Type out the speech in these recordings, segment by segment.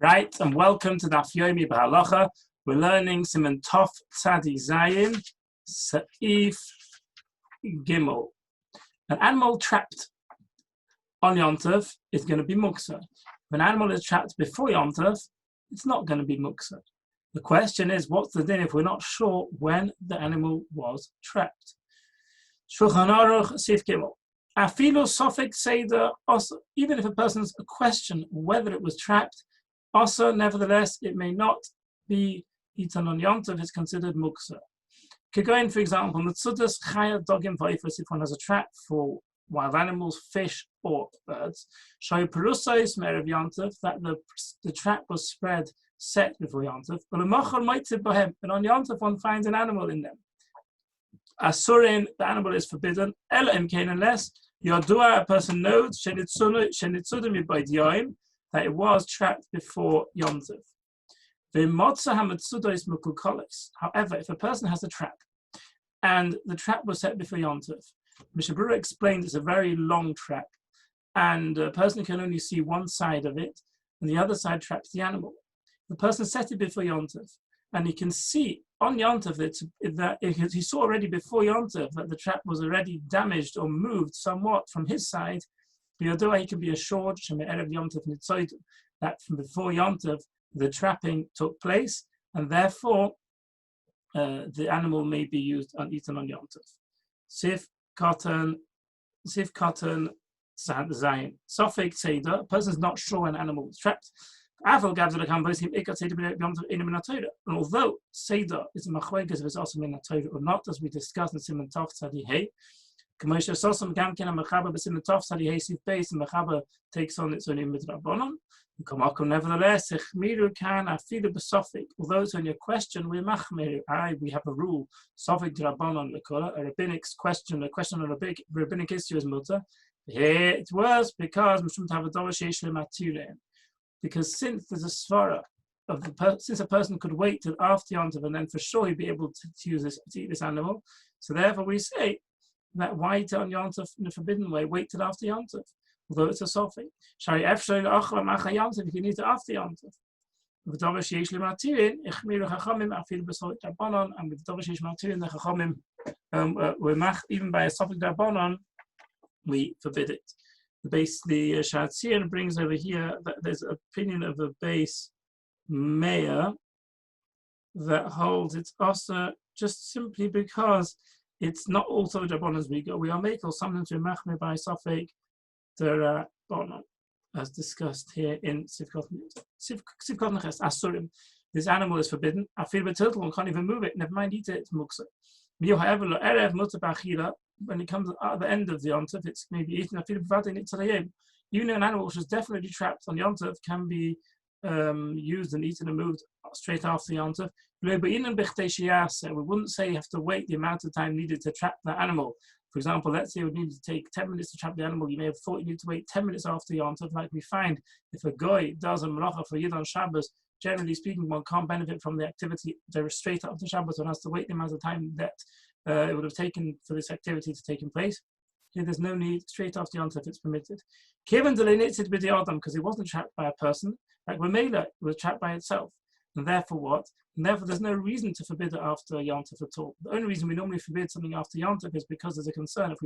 Right, and welcome to Daf Yomi B'Halacha. We're learning Siman Tov Tzadi Zayin Sa'if Gimel. An animal trapped on Yom Tov is going to be muksa. If an animal is trapped before Yom Tov, it's not going to be muksa. The question is, what's the din if we're not sure when the animal was trapped? Shulchan Aruch Sif Gimel. Afilu Sofik Seder, also, even if a person's a question whether it was trapped, also, nevertheless, it may not be eaten on Yom Tov, it's considered muksa. Kegoin, for example, Mitzudas Chaya Dogim Vaifus, if one has a trap for wild animals, fish, or birds, Shoy Perusais Merev Yom Tov, that the trap was set before Yom Tov, but on Yom Tov one finds an animal in them. Asurin, the animal is forbidden, Elohim Kain, unless Yodua, a person knows, Shenitzudim Yibayt that it was trapped before Yom Tov. However, if a person has a trap, and the trap was set before Yom Tov, Mishabura explained it's a very long trap, and a person can only see one side of it, and the other side traps the animal. The person set it before Yom Tov, and he can see on Yom Tov that he saw already before Yom Tov that the trap was already damaged or moved somewhat from his side. He can be assured that from before Yom Tov the trapping took place, and therefore the animal may be used and eaten on Yom Tov. Sif cotton, zayin. Sofik seder. A person is not sure when an animal was trapped. And although seder is a machlokas if it's also in a Torah or not, as we discussed in Siman Tov Tzadi Hey. Commercial Sosam Gamkin and Machaba Basim Tov Sadi Hasif base and Machaba takes on its own midrabanon. Nevertheless, Echmiru can afilu besofik. Although it's on your question, we machmiru. We have a rule. Sofik drabanon lekola, a rabbinic question, a question on a rabbinic issue is mutter. Here it was because because since there's a svara of since a person could wait till after Yom Tov and then for sure he'd be able to use this to eat this animal, so therefore we say that why eat it on Yom Tov in a forbidden way, wait till after Yom Tov, although it's a sofik. Shari Efshar Achla Yom Tov, you can eat it after Yom Tov. With the Dovash Yesh Lematirin, Echmiru Chachamim, Afil B'Sofik Darbanon, and with the Dovash Yesh Lematirin, the Chachamim, we mach, even by a sofik Darbanon, we forbid it. The Shatzir brings over here that there's an opinion of a base mayor that holds it's also just simply because it's not also Rabbanon as we go. We are making sometimes we machmir by Safek the Rabbanon, as discussed here in Sivkot Neches Asurim. This animal is forbidden. I feel the turtle and can't even move it. Never mind eat it. It's muksa. However, erev mutar b'achila. When it comes at the end of the Yom Tov, it's maybe eaten. I feel b'vatin itzarayim. Even an animal which is definitely trapped on Yom Tov can be used and eaten and moved straight after Yom Tov. We wouldn't say you have to wait the amount of time needed to trap that animal. For example, let's say it would need to take 10 minutes to trap the animal. You may have thought you need to wait 10 minutes after Yom Tov. Like we find, if a guy does a melacha for Yid on Shabbos, generally speaking, one can't benefit from the activity straight after Shabbos. One has to wait the amount of time that it would have taken for this activity to take place. Here, there's no need. Straight after Yom Tov, it's permitted. Kevin delineated with the Adam because it wasn't trapped by a person. Like Ramela, it was trapped by itself. And therefore what? And therefore there's no reason to forbid it after Yom Tov at all. The only reason we normally forbid something after Yom Tov is because there's a concern. If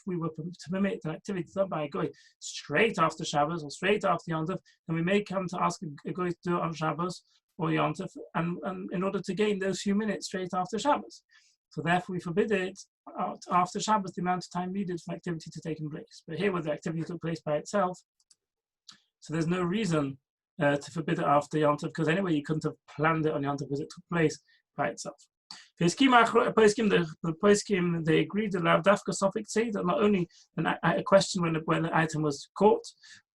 we were to permit an activity done by a guy straight after Shabbos or straight after Yom Tov, then we may come to ask a guy to do it on Shabbos or Yom Tov, and in order to gain those few minutes straight after Shabbos. So therefore we forbid it after Shabbos, the amount of time needed for activity to take place. But here where the activity took place by itself, so there's no reason to forbid it after Yom Tov, because anyway you couldn't have planned it on Yom Tov because it took place by itself. The Poskim, they agreed that Lav Dafka Sofik say that not only a question when the item was caught,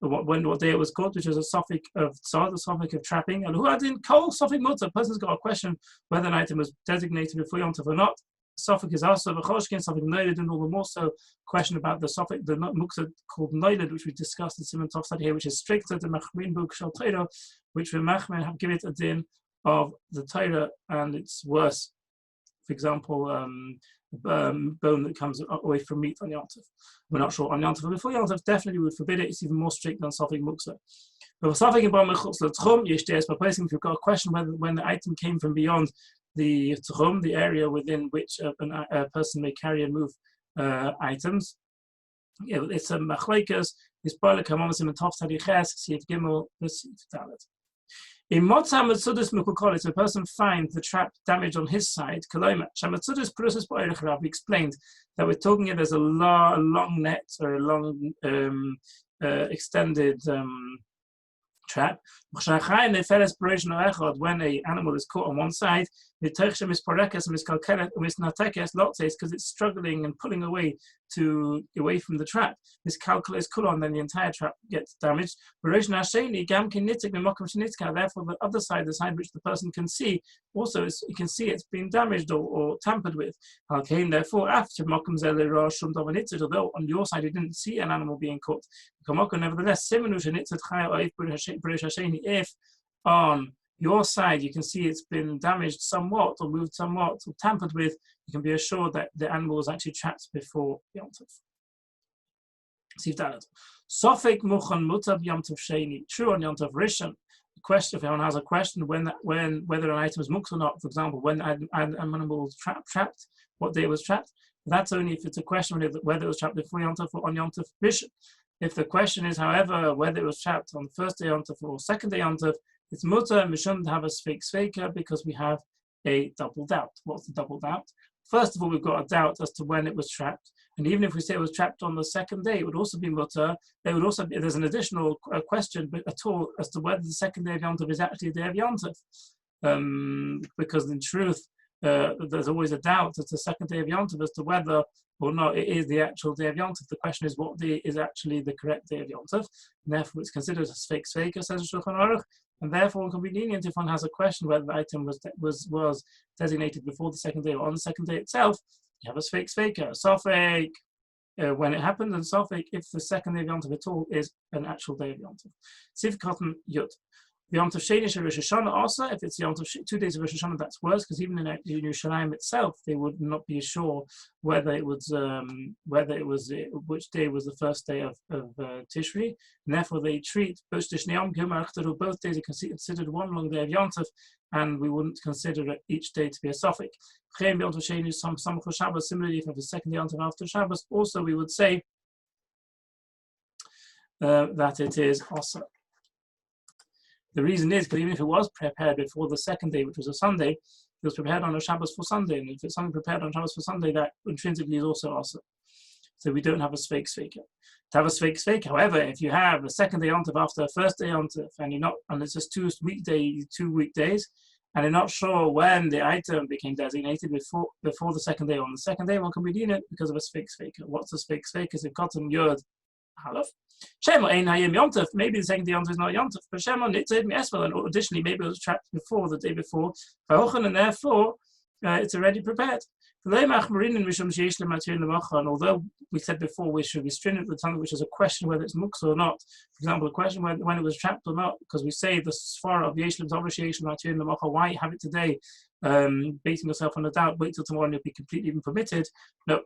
what day it was caught, which is a Sofik of Tzad, a Sofik of trapping, and who had in Kol Sofik Mutter, a person's got a question whether an item was designated before Yom Tov or not. Sofik is also V'choshkin, Sofik Noiled, and all the more so question about the Sofik, the Muksa called Noiled, which we discussed in Siman Tov Tzadi here, which is stricter than Machmin Buk Shal Torah, which we Machmin have given it a din of the Torah, and it's worse. For example, bone that comes away from meat on Yom Tov. We're not sure on Yom Tov, but before Yom Tov, definitely we would forbid it. It's even more strict than Sofik Muksa. If you've got a question when the item came from beyond the tchum, the area within which a person may carry and move items, it's a machlekes. It's probably come on in top study ches, see if gimel, let's it. In Motzah Matzudis Mukukol, if a person finds the trap damage on his side, we explained that we're talking here, there's a long net or a long extended trap. When an animal is caught on one side, because it's struggling and pulling away from the trap. This calculus on, then the entire trap gets damaged. Therefore, the other side, the side which the person can see, also you can see it's been damaged or tampered with. Therefore, after although on your side you didn't see an animal being caught, nevertheless, if on your side you can see it's been damaged somewhat or moved somewhat or tampered with, you can be assured that the animal was actually trapped before Yom Tov. Sofek Muchan Mutab Yom Tov Sheni. True on Yom Tov Rishon. Question: if anyone has a question when whether an item is muktzah or not, for example, when an animal was trapped, what day it was trapped. That's only if it's a question whether it was trapped before Yom Tov or on Yom Tov Rishon. If the question is, however, whether it was trapped on the first day Yom Tov or second day Yom Tov, it's mutter and we shouldn't have a sveika because we have a double doubt. What's the double doubt? First of all, we've got a doubt as to when it was trapped, and even if we say it was trapped on the second day, it would also be mutter. There's an additional question at all as to whether the second day of Yom Tov is actually a day of Yom Tov, because in truth, there's always a doubt as to the second day of Yom Tov as to whether or not it is the actual day of Yom Tov. The question is what day is actually the correct day of Yom Tov, and therefore it's considered a sveika, says Shulchan Aruch, and therefore it can be lenient if one has a question whether the item was designated before the second day or on the second day itself. You have a sveika, sofek when it happened, and sofek if the second day of Yom Tov at all is an actual day of Yom Tov. Siv Cotton Yud. Yom Tov Sheni Rosh Hashanah also, if it's Yom Tov 2 days of Rosh Hashanah, that's worse, because even in Yerushalayim itself, they would not be sure whether it was which day was the first day of Tishri, and therefore they treat both days are considered one long day of Yom Tov, and we wouldn't consider each day to be a suffix. Similarly, if you have a second Yom Tov after Shabbos, also we would say that it is also. The reason is because even if it was prepared before the second day, which was a Sunday, it was prepared on a Shabbos for Sunday. And if it's something prepared on Shabbos for Sunday, that intrinsically is also awesome. So we don't have a sveika. To have a sveika, however, if you have a second day Yom Tov after a first day Yom Tov, and it's just 2 weekdays, and you're not sure when the item became designated before the second day or on the second day, one can be doing it because of a sveika. What's a sveika? Is if cotton yod halaf. Shema ein hayim Yom Tov. Maybe the second day Yom Tov is not Yom Tov, but Shema nitzed mi'esvel, and additionally maybe it was trapped before the day before, and therefore it's already prepared. And although we said before we should be stringent with something which is a question whether it's muksa or not, for example, a question when it was trapped or not, because we say the svara of Yeshlim why have it today, basing yourself on a doubt, wait till tomorrow and it'll be completely even permitted. No.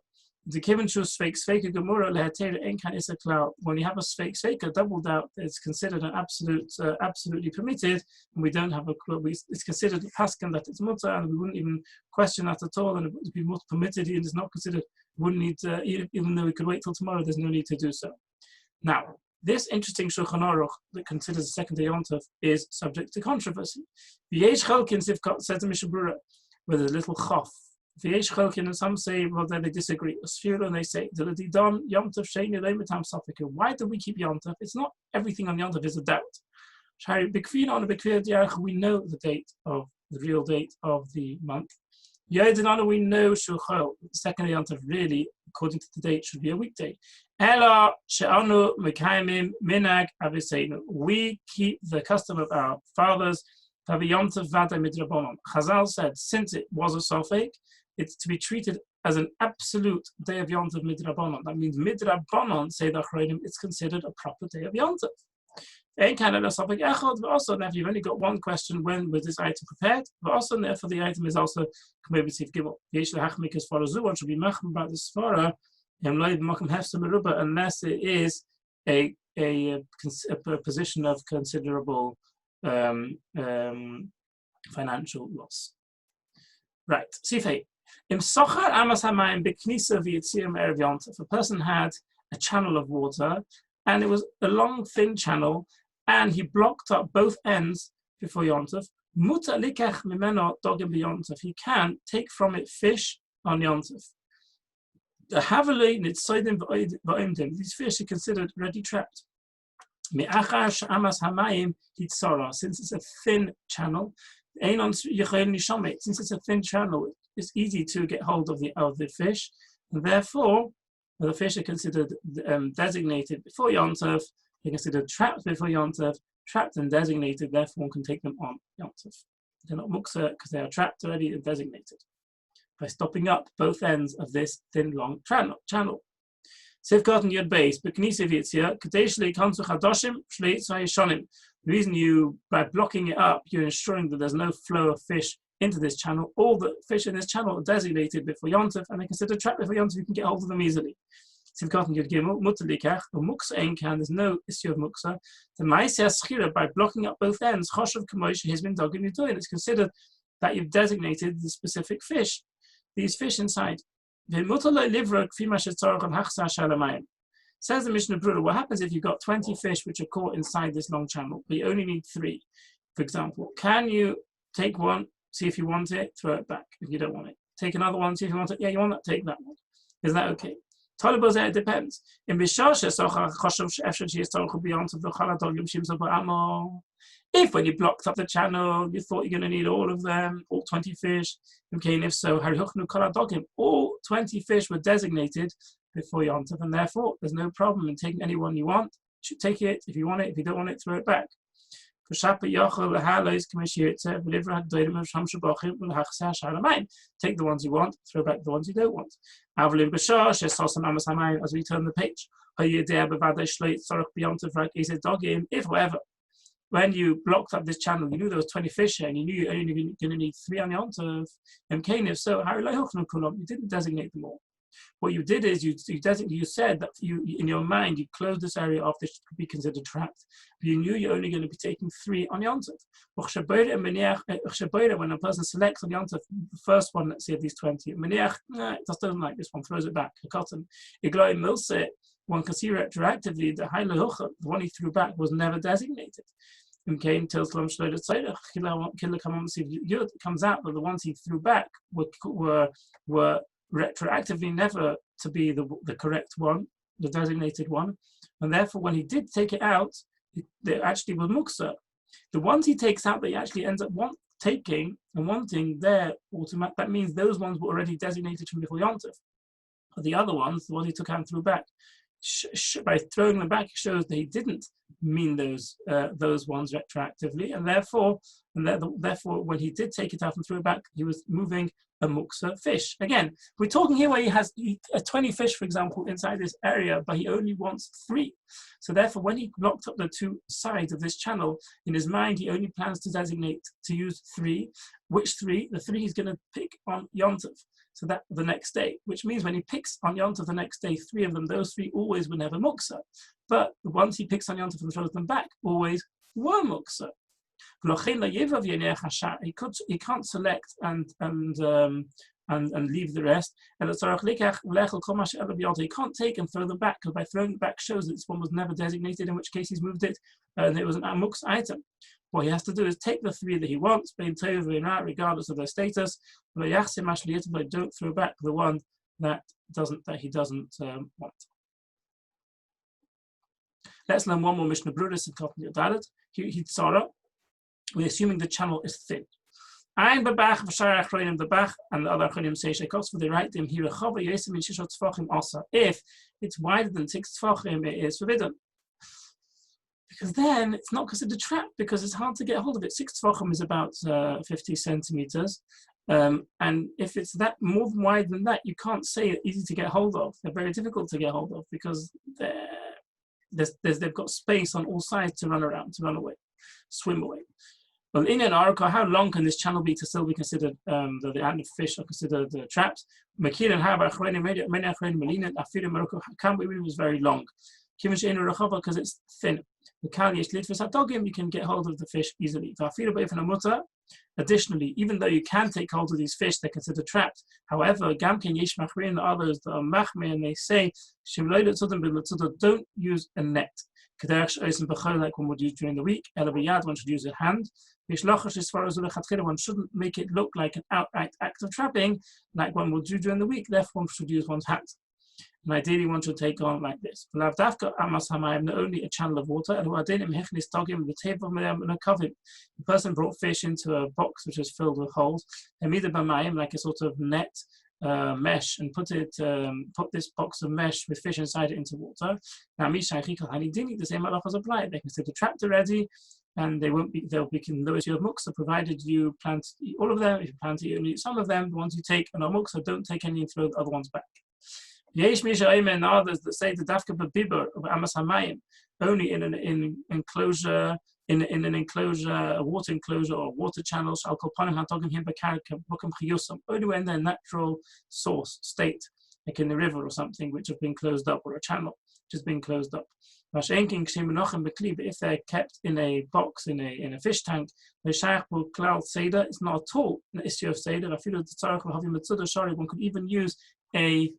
The given shows sveika gemura lehatera enkan isaklau. When you have a sveika double doubt, it's considered an absolutely permitted, and we don't have it's considered a paskan that it's mutter, and we wouldn't even question that at all, and it would be more permitted, and it's not considered. Wouldn't need even though we could wait till tomorrow. There's no need to do so. Now, this interesting Shulchan Aruch that considers the second day Yom Tov is subject to controversy. V'yesh chalkin sivkot says the Mishabura with a little chof. V'yesh chalkin, and some say, well, then they disagree. And they say, why do we keep Yom Tov? It's not everything on Yom Tov is a doubt. We know the date of the real date of the month. We know Shulchol, the second day Yom Tov really, according to the date, should be a weekday. We keep the custom of our fathers. Chazal said, since it was a sofek, it's to be treated as an absolute day of Yom Tov midrabanon. That means midrabanon, say the Achronim, it's considered a proper day of Yom Tov. Also, if you've only got one question, when was this item prepared? But also, therefore, the item is also commemorative gibel. As far as one should be machmir about this svara, unless it is a a position of considerable financial loss. Right, Sifei. If a person had a channel of water and it was a long, thin channel and he blocked up both ends before Yontov, he can take from it fish on Yontov. These fish are considered ready trapped. Since it's a thin channel, since it's a thin channel, it's easy to get hold of the fish, and therefore the fish are considered designated before Yontov. They're considered trapped before Yontov, trapped and designated. Therefore, one can take them on Yontov. They're not muksa because they are trapped already and designated by stopping up both ends of this thin, long channel. The reason by blocking it up, you're ensuring that there's no flow of fish into this channel. All the fish in this channel are designated before Yontov and they're considered trapped before Yontov. You can get hold of them easily. There's no issue of muksa. By blocking up both ends, it's considered that you've designated the specific fish, these fish inside. Says the Mishnah Brura, what happens if you've got 20 fish which are caught inside this long channel, but you only need 3? For example, can you take one, see if you want it, throw it back if you don't want it? Take another one, see if you want it. Yeah, you want that, take that one. Is that okay? It depends. If when you blocked up the channel, you thought you're going to need all of them, all 20 fish, okay, and if so, all 20 fish were designated before Yontov, and therefore there's no problem in taking any one you want. You should take it if you want it. If you don't want it, throw it back. Take the ones you want, throw back the ones you don't want. As we turn the page, if, however, when you blocked up this channel, you knew there was 20 fish here and you knew you're only going to need 3 on Yontov, if so, you didn't designate them all. What you did is you said that you in your mind you closed this area off. This could be considered trapped. But you knew you're only going to be taking 3 on Yontov. When a person selects on Yontov the first one, let's say of these 20, it just doesn't like this one, throws it back. One can see retroactively the one he threw back was never designated. Okay, until it comes out that the ones he threw back were retroactively never to be the correct one, the designated one, and therefore when he did take it out, they actually were muksa. The ones he takes out that he actually ends up taking and wanting, that means those ones were already designated from before Yontov. But the other ones, the ones he took out and threw back, by throwing them back, shows that he didn't mean those ones retroactively, and therefore when he did take it out and threw it back, he was moving a muksa fish. Again, we're talking here where he has 20 fish, for example, inside this area, but he only wants 3. So therefore, when he blocked up the 2 sides of this channel, in his mind, he only plans to use 3. Which 3? The 3 he's going to pick on Yontov. So that the next day, which means when he picks on Yontov the next day, 3 of them, those 3 always were never muksa. But the ones he picks on Yontov and throws them back always were muksa. He can't select and leave the rest. And he can't take and throw them back, because by throwing it back shows that this one was never designated, in which case he's moved it and it was an amux item. What he has to do is take the 3 that he wants, regardless of their status, but don't throw back the one that he doesn't want. Let's learn one more Mishnah Brura in Dalet. We're assuming the channel is thin. And the Bach and the other Achronim say for the right him here also. If it's wider than 6 tefachim, it is forbidden. Because then it's not considered trapped, because it's hard to get hold of it. 6 tefachim is about 50 centimeters. And if it's that more wide than that, you can't say it's easy to get hold of. They're very difficult to get hold of because they've got space on all sides to run around, to run away, swim away. Well, in an arka, how long can this channel be to still be considered the end of fish are considered traps? Makir and Haba Achronim, many Achronim Melina, Afir Morocco, Kambi was very long. because it's thin. You can get hold of the fish easily. Additionally, even though you can take hold of these fish, they're considered trapped. However, Gamkin Yesh Machrin, others that are Machmir, and they say, don't use a net. Like one would use during the week. One should use a hand. One shouldn't make it look like an outright act of trapping, like one would do during the week. Therefore, one should use one's hat. And ideally, one should take on like this. Not only a channel of water, the table the person brought fish into a box which was filled with holes, like a sort of net mesh, and put this box of mesh with fish inside it into water. Now, the same halachas apply. They consider trapped already, and they'll be no issue of muksa, provided you plan to eat all of them. If you plan to eat some of them, the ones you take and are muksa, don't take any and throw the other ones back. Yesh Misha and others that say the dafka b'bibur of amas hamayim only in an enclosure, in an enclosure, a water enclosure or water channel. Only when their natural source state, like in the river or something, which have been closed up, or a channel which has been closed up. But if they're kept in a box, in a fish tank, it's not at all an issue of seder. One could even use a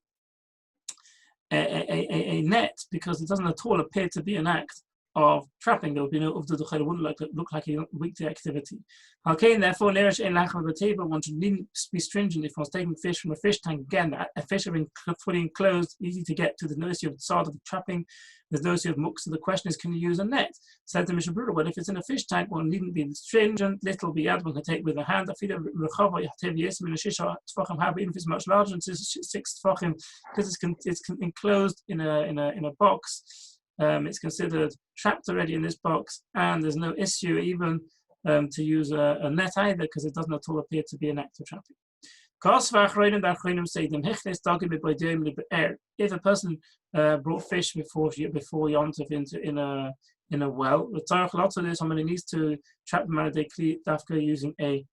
net, because it doesn't at all appear to be an act of trapping. There would be no uvda, it wouldn't look like a weekday activity. Okay, and therefore, one should be stringent if one's taking fish from a fish tank. Again, a fish have been fully enclosed, easy to get to. There's no issue of tzad of the trapping. There's no issue of muk. So the question is, can you use a net? Said the Mishnah Berurah, well, if it's in a fish tank, one needn't be stringent. Little biyad, one can take with a hand. Even if it's much larger than 6 tefachim, because it's enclosed in a box. It's considered trapped already in this box, and there's no issue even to use a net either, because it doesn't at all appear to be an act of trapping. If a person brought fish before Yontif in a well, somebody needs to trap them out of their dafka using a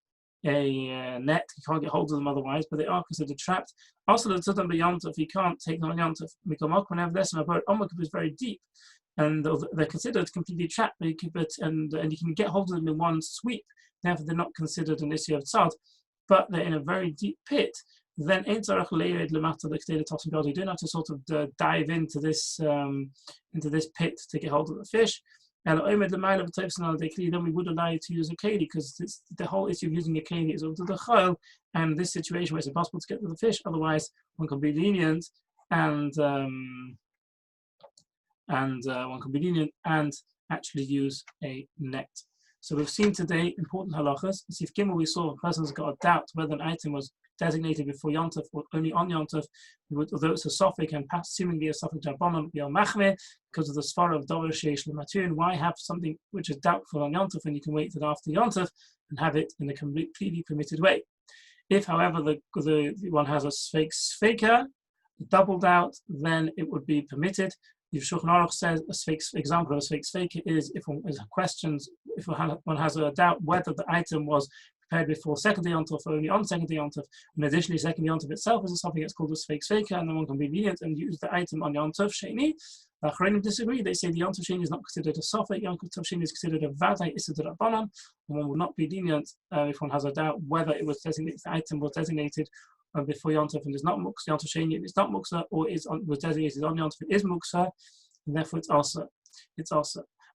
net. You can't get hold of them otherwise, but they are considered trapped. Also, the tzadam b'yontif, you can't take them on Yontif. Whenever this is very deep, and they're considered completely trapped. But and you can get hold of them in one sweep. Therefore, they're not considered an issue of tzad, but they're in a very deep pit. Then you don't have to sort of dive into this pit to get hold of the fish. And then we would allow you to use a keli, because the whole issue of using a keli is over the chayil, and in this situation where it's impossible to get to the fish, otherwise one can be lenient and one can be lenient and actually use a net. So we've seen today important halachas. In Sif Gimel we saw a person's got a doubt whether an item was designated before Yontif or only on Yontif, although it's a suffix and seemingly a suffix Rabbanon be al-Machmeh, because of the svara of Dover Sheish L'Matun. Why have something which is doubtful on Yontif when you can wait till after Yontif and have it in a completely permitted way? If, however, the one has a sfeika, double doubt, then it would be permitted. The Shulchan Aruch says example of a sfeika is if one has a doubt whether the item was prepared before second day Yontif or only on second day Yontif, and additionally second day Yontif itself is something that's called a sfeika, and then one can be lenient and use the item on Yontif Sheni. The Achronim disagree. They say the Yontif Sheni is not considered a suffix. Yontif Sheni is considered a vadai issur d'Rabbanan, and one will not be lenient if one has a doubt whether it was designated, the item was designated before Yontif and is not muksa. Yontif Sheni is not muksa, or was designated on Yontif, it is muksa, and therefore it's also.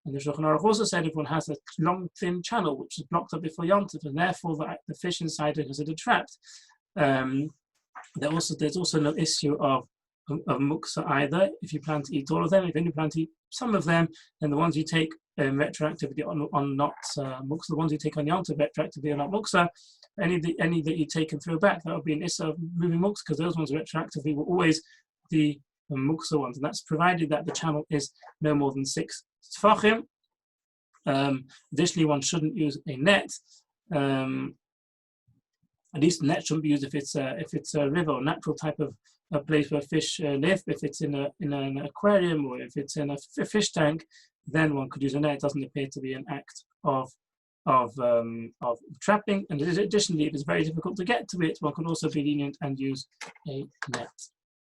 And the Shulchan Aruch also said if one has a long, thin channel which is blocked up before Yontif, and therefore the fish inside it is considered trapped, there's also no issue of muksa either. If you plan to eat all of them, if you only plan to eat some of them, then the ones you take retroactively on not muksa, the ones you take on Yontif retroactively are not muksa. Any that you take and throw back, that would be an issue of moving muksa, because those ones retroactively will always be muksa ones, and that's provided that the channel is no more than 6 tefachim. Additionally, one shouldn't use a net. At least a net shouldn't be used if it's a river or natural type of a place where fish live. If it's in an aquarium or if it's in a fish tank, then one could use a net. It doesn't appear to be an act of trapping. And additionally, if it's very difficult to get to it, one could also be lenient and use a net.